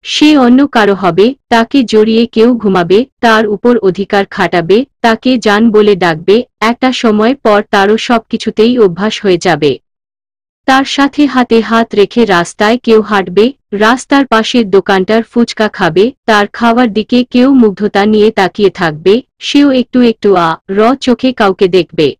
সে অন্য কারো হবে, তাকে জড়িয়ে কেউ ঘুমাবে, তার উপর অধিকার খাটাবে, তাকে জান বলে ডাকবে, একটা সময় পর তারও সবকিছুতেই অভ্যাস হয়ে যাবে। তার সাথে হাতে হাত রেখে রাস্তায় কেউ হাঁটবে, রাস্তার পাশের দোকানটার ফুচকা খাবে, তার খাওয়ার দিকে কেউ মুগ্ধতা নিয়ে তাকিয়ে থাকবে, সেও একটু একটু চোখে কাউকে দেখবে।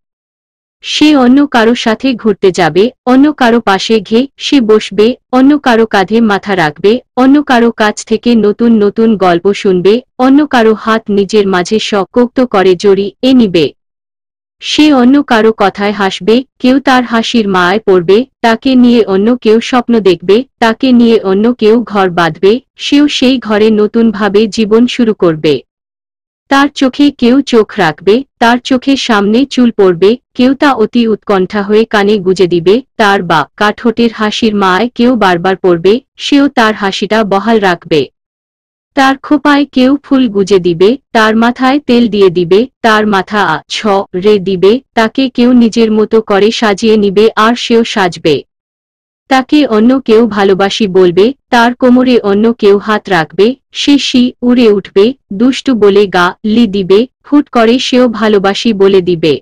সে অন্য কারো সাথে ঘুরতে যাবে, অন্য কারো পাশে সে বসবে, অন্য কারো কাঁধে মাথা রাখবে, অন্য কারো কাছ থেকে নতুন নতুন গল্প শুনবে, অন্য কারো হাত নিজের মাঝে শক্ত করে জড়িয়ে নিবে। সে অন্য কারো কথায় হাসবে, কেউ তার হাসির মায়ায় পড়বে, তাকে নিয়ে অন্য কেউ স্বপ্ন দেখবে, তাকে নিয়ে অন্য কেউ ঘর বাঁধবে, সেও সেই ঘরে নতুনভাবে জীবন শুরু করবে। তার চোখে কেউ চোখ রাখবে, তার চোখের সামনে চুল পড়বে, কেউ তা অতি উৎকণ্ঠা হয়ে কানে গুজে দিবে, তার কাঠোটের হাসির মায় কেউ বারবার পড়বে, সেও তার হাসিটা বহাল রাখবে। তার খোপায় কেউ ফুল গুজে দিবে, তার মাথায় তেল দিয়ে দিবে, তার মাথা রে দিবে, তাকে কেউ নিজের মতো করে সাজিয়ে নিবে আর সেও সাজবে। তাকে অন্য কেউ ভালোবাসি বলবে, তার কোমরে অন্য কেউ হাত রাখবে, সে উড়ে উঠবে, দুষ্টু বলে গালি দিবে, হুট করে সেও ভালোবাসি বলে দিবে।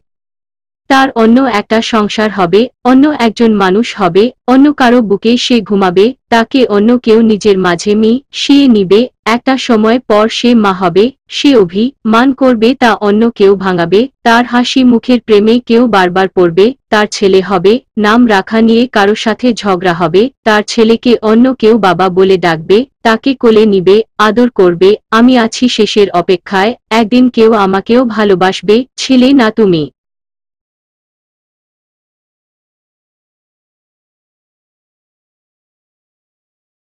তার অন্য একটা সংসার হবে, অন্য একজন মানুষ হবে, অন্য কারো বুকে সে ঘুমাবে, তাকে অন্য কেউ নিজের মাঝে মিশিয়ে নিবে, একটা সময় পর সে মা হবে, সে অভিমান করবে, তা অন্য কেউ ভাঙাবে, তার হাসি মুখের প্রেমে কেউ বারবার পড়বে, তার ছেলে হবে, নাম রাখা নিয়ে কারো সাথে ঝগড়া হবে, তার ছেলেকে অন্য কেউ বাবা বলে ডাকবে, তাকে কোলে নিবে, আদর করবে, আমি আছি শেষের অপেক্ষায়, একদিন কেউ আমাকেও ভালোবাসবে, ছেলে না তুমি।